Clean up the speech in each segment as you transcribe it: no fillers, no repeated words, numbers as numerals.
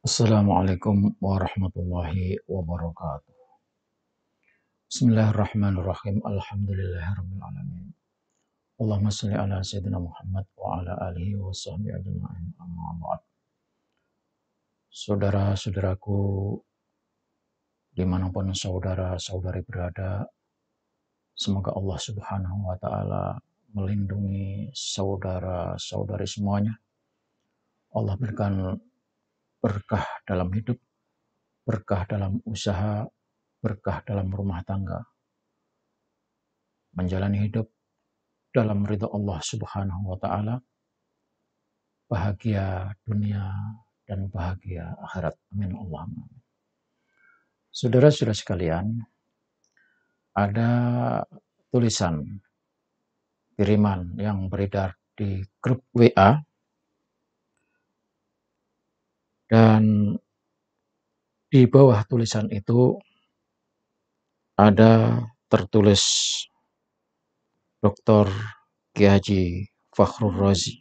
Assalamualaikum warahmatullahi wabarakatuh. Bismillahirrahmanirrahim. Alhamdulillahirabbil alamin. Allahumma shalli ala sayyidina Muhammad wa ala alihi wa sahbihi ajma'in. Amma ba'd. Saudara-saudaraku dimanapun saudara-saudari berada, semoga Allah Subhanahu wa taala melindungi saudara-saudari semuanya. Allah berikan berkah dalam hidup, berkah dalam usaha, berkah dalam rumah tangga, menjalani hidup dalam ridha Allah Subhanahu wa taala, bahagia dunia dan bahagia akhirat. Amin Allahumma. Saudara-saudara sekalian, ada tulisan kiriman yang beredar di grup WA dan di bawah tulisan itu ada tertulis Dr. Kiai Haji Fakhrul Razi,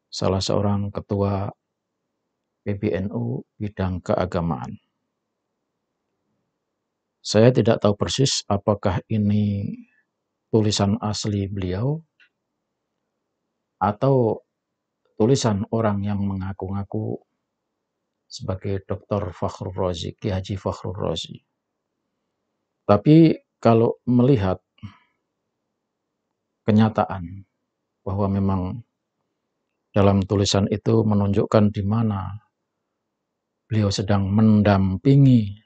salah seorang ketua PBNU bidang keagamaan. Saya tidak tahu persis apakah ini tulisan asli beliau atau tulisan orang yang mengaku-ngaku sebagai Dr. Fakhrul Razi, Kiai Haji Fakhrul Razi. Tapi kalau melihat kenyataan bahwa memang dalam tulisan itu menunjukkan di mana beliau sedang mendampingi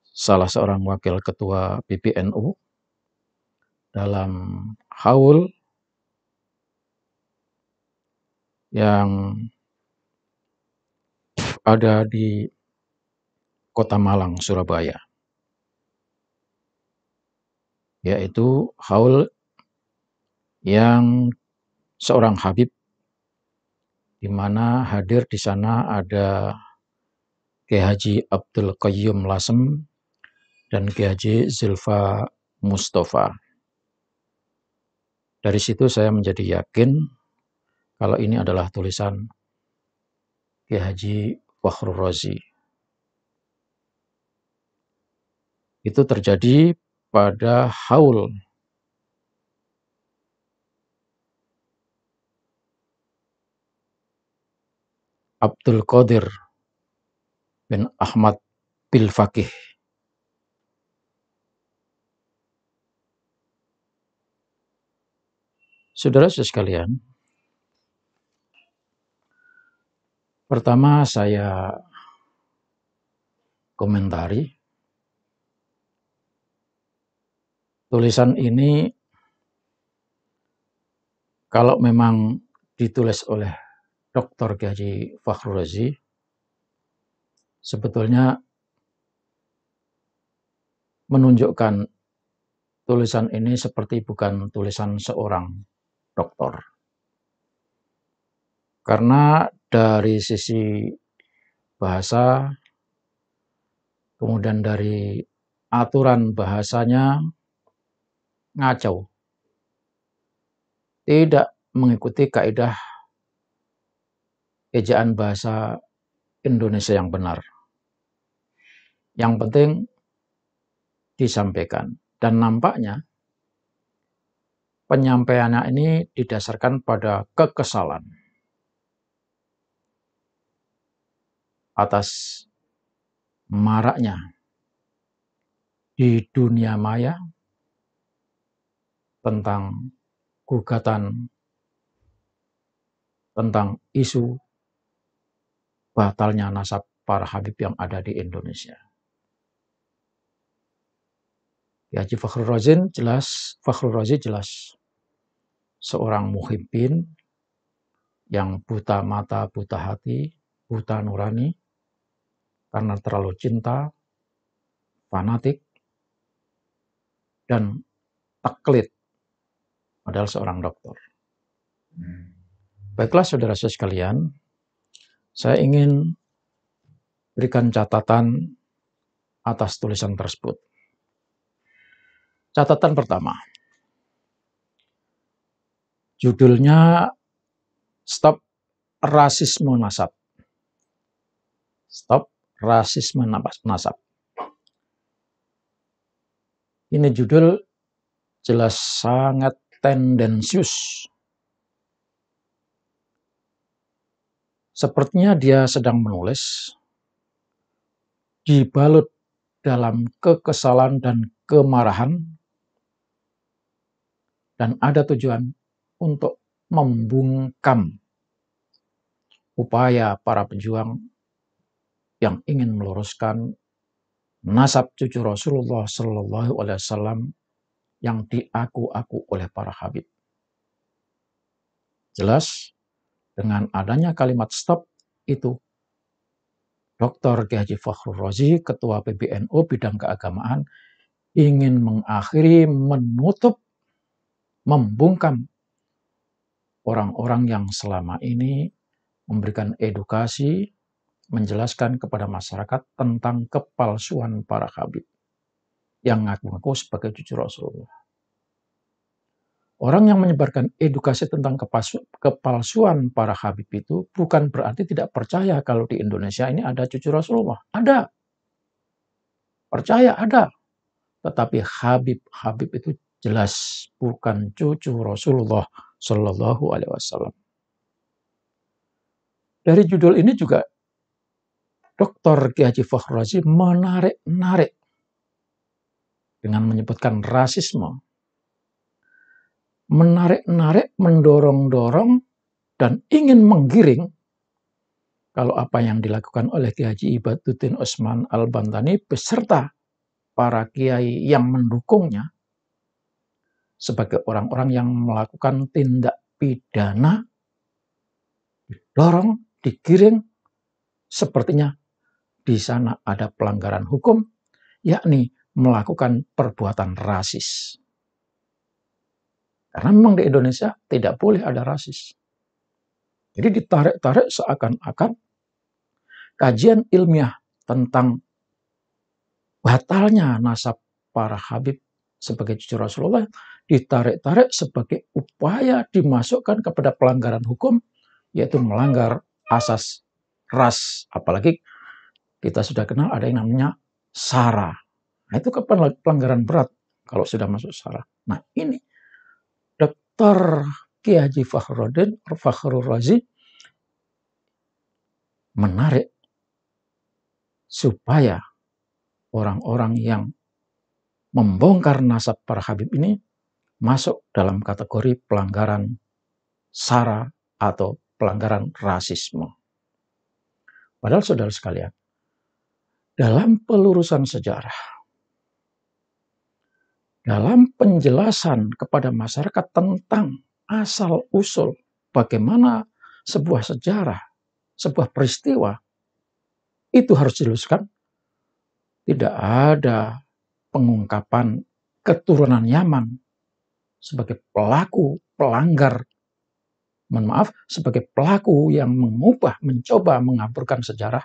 salah seorang wakil ketua PBNU dalam haul yang ada di Kota Malang, Surabaya, yaitu haul yang seorang Habib, di mana hadir di sana ada Kiai Haji Abdul Qayyum Lasem dan Kiai Haji Zilfa Mustafa. Dari situ saya menjadi yakin kalau ini adalah tulisan Kiai Haji Fakhrul Razi. Itu terjadi pada haul Abdul Qadir bin Ahmad Bil Faqih. Saudara-saudara sekalian, pertama saya komentari tulisan ini kalau memang ditulis oleh Dr. Kiai Haji Fakhrul Razi, sebetulnya menunjukkan tulisan ini seperti bukan tulisan seorang dokter. Karena dari sisi bahasa, kemudian dari aturan bahasanya ngacau. Tidak mengikuti kaidah ejaan bahasa Indonesia yang benar. Yang penting disampaikan. Dan nampaknya penyampaiannya ini didasarkan pada kekesalan atas maraknya di dunia maya tentang gugatan, tentang isu batalnya nasab para habib yang ada di Indonesia. Kiai Haji Fakhrul Razi jelas seorang muhibbin yang buta mata, buta hati, buta nurani karena terlalu cinta, fanatik, dan taklid, padahal seorang dokter. Baiklah saudara-saudara sekalian, saya ingin berikan catatan atas tulisan tersebut. Catatan pertama, judulnya Stop Rasisme Nasab. Stop Rasisme Nasab. Ini judul jelas sangat tendensius. Sepertinya dia sedang menulis dibalut dalam kekesalan dan kemarahan, dan ada tujuan untuk membungkam upaya para pejuang yang ingin meluruskan nasab cucu Rasulullah Shallallahu Alaihi Wasallam yang diaku-aku oleh para habib. Jelas dengan adanya kalimat stop itu, Dr. Kiai Haji Fakhrur Razi, Ketua PBNU bidang keagamaan, ingin mengakhiri, menutup, membungkam orang-orang yang selama ini memberikan edukasi, menjelaskan kepada masyarakat tentang kepalsuan para habib yang ngaku-ngaku sebagai cucu Rasulullah. Orang yang menyebarkan edukasi tentang kepalsuan para habib itu bukan berarti tidak percaya kalau di Indonesia ini ada cucu Rasulullah. Ada. Percaya ada. Tetapi Habib itu jelas bukan cucu Rasulullah Shallallahu Alaihi Wasallam. Dari judul ini juga Dr. Kiai Haji Fakhrur Razi menarik-narik dengan menyebutkan rasisme. Menarik-narik, mendorong-dorong, dan ingin menggiring kalau apa yang dilakukan oleh Kiai Haji Ibaduddin Utsman Al-Bantani beserta para kiai yang mendukungnya sebagai orang-orang yang melakukan tindak pidana, didorong, digiring, sepertinya di sana ada pelanggaran hukum, yakni melakukan perbuatan rasis. Karena memang di Indonesia tidak boleh ada rasis. Jadi ditarik-tarik seakan-akan kajian ilmiah tentang batalnya nasab para habib sebagai cucu Rasulullah ditarik-tarik sebagai upaya dimasukkan kepada pelanggaran hukum, yaitu melanggar asas ras. Apalagi kita sudah kenal ada yang namanya SARA. Nah, itu pelanggaran berat kalau sudah masuk SARA. Nah, ini Dr. Kiai Haji Fakhrur Razi menarik supaya orang-orang yang membongkar nasab para habib ini masuk dalam kategori pelanggaran SARA atau pelanggaran rasisme. Padahal saudara sekalian, dalam pelurusan sejarah, dalam penjelasan kepada masyarakat tentang asal-usul bagaimana sebuah sejarah, sebuah peristiwa, itu harus diluruskan. Tidak ada pengungkapan keturunan Yaman sebagai pelaku, pelanggar, mohon maaf, sebagai pelaku yang mengubah, mencoba mengaburkan sejarah.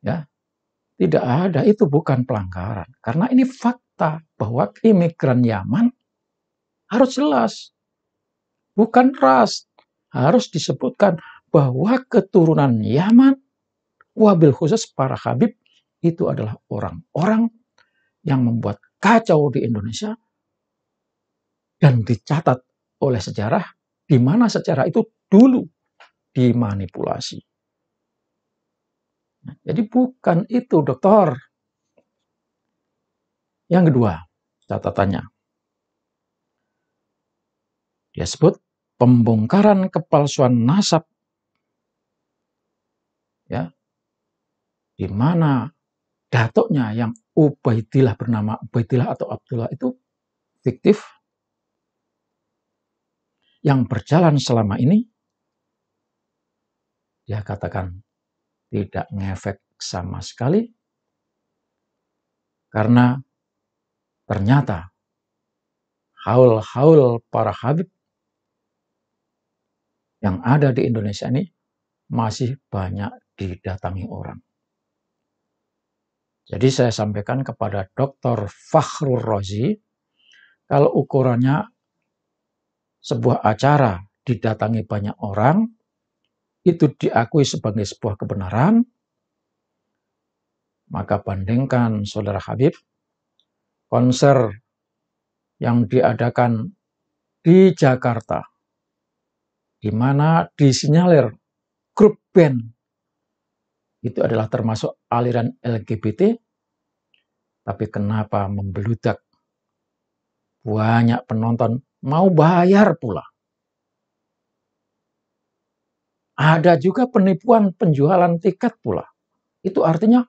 Ya, tidak ada, itu bukan pelanggaran. Karena ini fakta bahwa imigran Yaman harus jelas. Bukan ras. Harus disebutkan bahwa keturunan Yaman, wabil khusus para habib, itu adalah orang-orang yang membuat kacau di Indonesia dan dicatat oleh sejarah, di mana sejarah itu dulu dimanipulasi. Jadi bukan itu, dokter. Yang kedua, catatannya. Dia sebut pembongkaran kepalsuan nasab. Ya. Di mana datuknya yang Ubaidillah bernama Ubaidillah atau Abdullah itu fiktif. Yang berjalan selama ini, dia katakan tidak ngefek sama sekali, karena ternyata haul-haul para habib yang ada di Indonesia ini masih banyak didatangi orang. Jadi saya sampaikan kepada Dr. Fakhrur Razi, kalau ukurannya sebuah acara didatangi banyak orang, itu diakui sebagai sebuah kebenaran, maka bandingkan Saudara Habib, konser yang diadakan di Jakarta, di mana disinyalir grup band itu adalah termasuk aliran LGBT, tapi kenapa membeludak? Banyak penonton mau bayar pula. Ada juga penipuan penjualan tiket pula. Itu artinya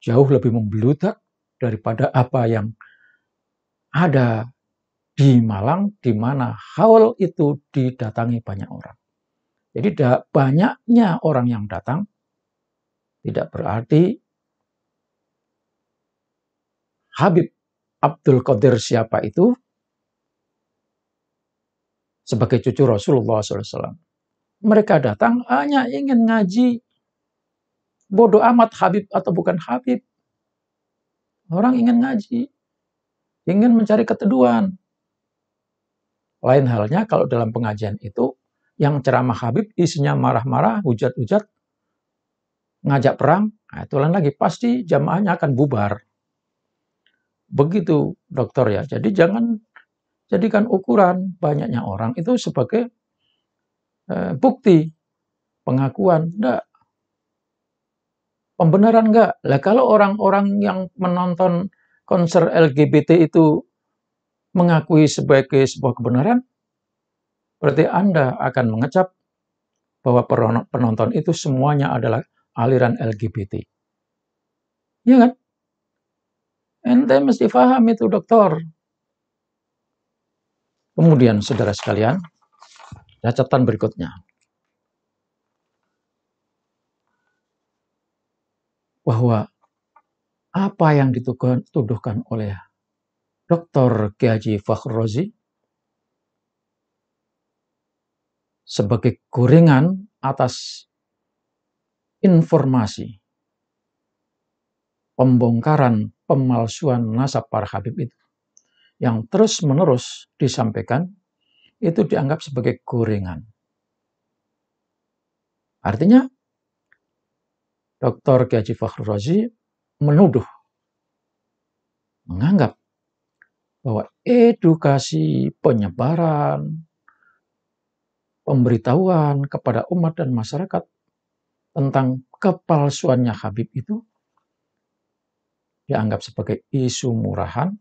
jauh lebih membeludak daripada apa yang ada di Malang, di mana haul itu didatangi banyak orang. Jadi banyaknya orang yang datang tidak berarti Habib Abdul Qadir siapa itu sebagai cucu Rasulullah SAW. Mereka datang hanya ingin ngaji. Bodoh amat Habib atau bukan Habib. Orang ingin ngaji, ingin mencari keteduhan. Lain halnya kalau dalam pengajian itu, yang ceramah Habib isinya marah-marah, hujat-hujat, ngajak perang, nah itu lain lagi, pasti jamaahnya akan bubar. Begitu dokter ya, jadi jangan jadikan ukuran banyaknya orang itu sebagai bukti, pengakuan, enggak. Pembenaran enggak? Lah kalau orang-orang yang menonton konser LGBT itu mengakui sebagai sebuah kebenaran, berarti Anda akan mengecap bahwa penonton itu semuanya adalah aliran LGBT. Iya kan? Ente mesti paham itu, dokter. Kemudian, saudara sekalian, catatan berikutnya. Bahwa apa yang dituduhkan oleh Dr. Kiai Haji Fakhrul Razi sebagai gorengan atas informasi pembongkaran pemalsuan nasab para Habib itu yang terus-menerus disampaikan itu dianggap sebagai gorengan. Artinya Dr. Kiai Haji Fakhrul Razi menuduh, menganggap bahwa edukasi penyebaran, pemberitahuan kepada umat dan masyarakat tentang kepalsuannya Habib itu dianggap sebagai isu murahan,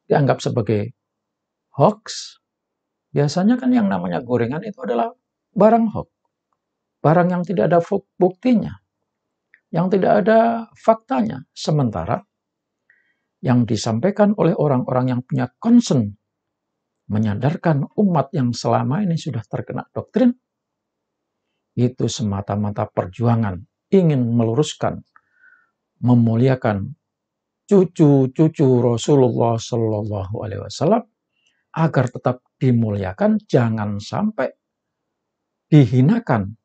dianggap sebagai hoax. Biasanya kan yang namanya gorengan itu adalah barang hoax, barang yang tidak ada buktinya, yang tidak ada faktanya. Sementara yang disampaikan oleh orang-orang yang punya concern menyadarkan umat yang selama ini sudah terkena doktrin, itu semata-mata perjuangan ingin meluruskan, memuliakan cucu-cucu Rasulullah Shallallahu Alaihi Wasallam agar tetap dimuliakan, jangan sampai dihinakan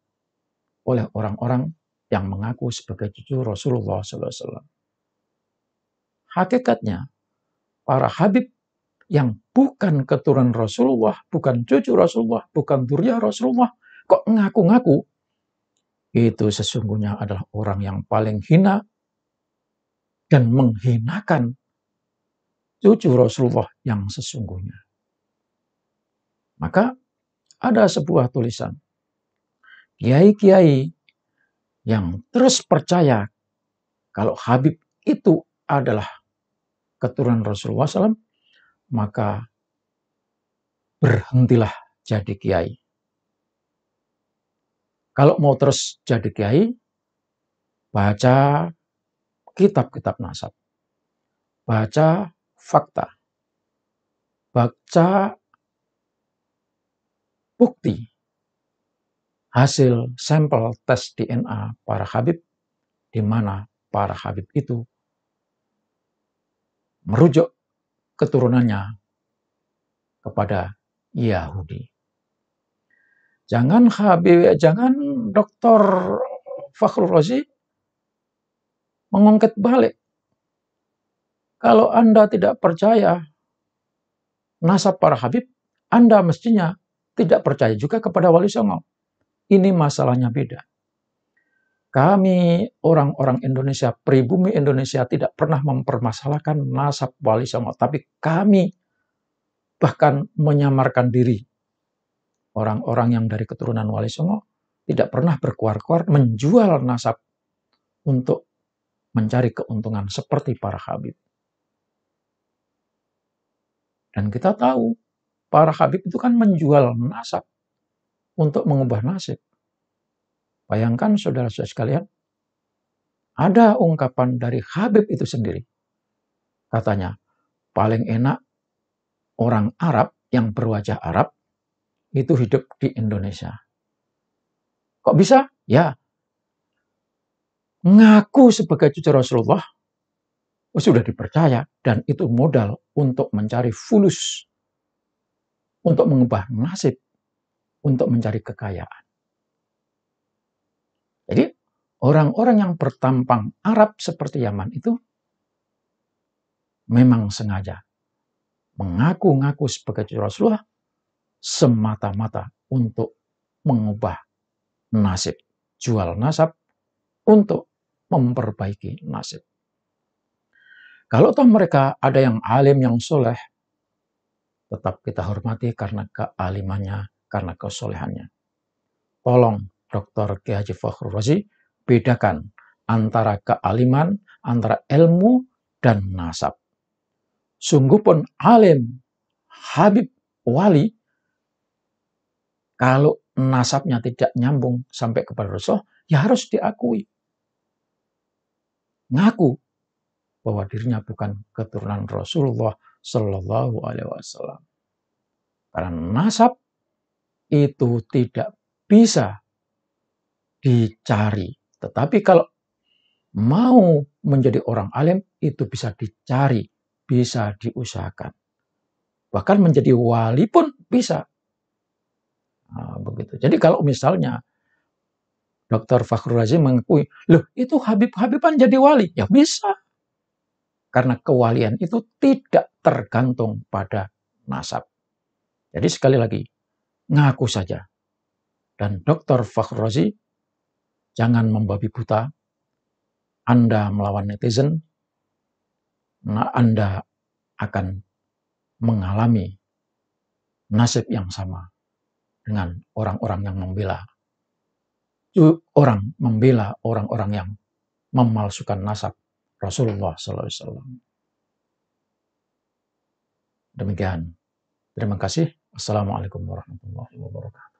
oleh orang-orang yang mengaku sebagai cucu Rasulullah Sallallahu Alaihi Wasallam. Hakikatnya, para Habib yang bukan keturunan Rasulullah, bukan cucu Rasulullah, bukan dzurriyyah Rasulullah, kok ngaku-ngaku, itu sesungguhnya adalah orang yang paling hina dan menghinakan cucu Rasulullah yang sesungguhnya. Maka ada sebuah tulisan, kiai-kiai yang terus percaya kalau Habib itu adalah keturunan Rasulullah SAW, maka berhentilah jadi kiai. Kalau mau terus jadi kiai, baca kitab-kitab nasab, baca fakta, baca bukti hasil sampel tes DNA para Habib, di mana para Habib itu merujuk keturunannya kepada Yahudi. Jangan Dr. Fakhrul Razi mengungkit balik. Kalau Anda tidak percaya nasab para Habib, Anda mestinya tidak percaya juga kepada Wali Songo. Ini masalahnya beda. Kami orang-orang Indonesia, pribumi Indonesia tidak pernah mempermasalahkan nasab Wali Songo, tapi kami bahkan menyamarkan diri. Orang-orang yang dari keturunan Wali Songo tidak pernah berkuar-kuar menjual nasab untuk mencari keuntungan seperti para Habib. Dan kita tahu, para Habib itu kan menjual nasab untuk mengubah nasib. Bayangkan saudara-saudara sekalian, ada ungkapan dari Habib itu sendiri. Katanya, paling enak orang Arab yang berwajah Arab itu hidup di Indonesia. Kok bisa? Ya, ngaku sebagai cucu Rasulullah sudah dipercaya, dan itu modal untuk mencari fulus, untuk mengubah nasib, untuk mencari kekayaan. Jadi orang-orang yang bertampang Arab seperti Yaman itu memang sengaja mengaku-ngaku sebagai cucu Rasulullah semata-mata untuk mengubah nasib, jual nasab untuk memperbaiki nasib. Kalau toh mereka ada yang alim, yang soleh, tetap kita hormati karena kealimannya, karena kesolehannya. Tolong Dr. Kiai Haji Fakhrul Razi bedakan antara kealiman, antara ilmu dan nasab. Sungguh pun alim, Habib, wali, kalau nasabnya tidak nyambung sampai kepada Rasul, ya harus diakui. Ngaku bahwa dirinya bukan keturunan Rasulullah Shallallahu Alaihi Wasallam. Karena nasab itu tidak bisa dicari. Tetapi kalau mau menjadi orang alim, itu bisa dicari, bisa diusahakan. Bahkan menjadi wali pun bisa. Nah, begitu. Jadi kalau misalnya Dr. Fakhrul Razi mengakui, loh itu Habib-Habiban jadi wali, ya bisa. Karena kewalian itu tidak tergantung pada nasab. Jadi sekali lagi, ngaku saja. Dan Dr. Fakhrul Razi, jangan membabi buta. Anda melawan netizen, nah Anda akan mengalami nasib yang sama dengan orang-orang yang membela orang-orang yang memalsukan nasab Rasulullah SAW. Demikian. Terima kasih. Assalamualaikum warahmatullahi wabarakatuh.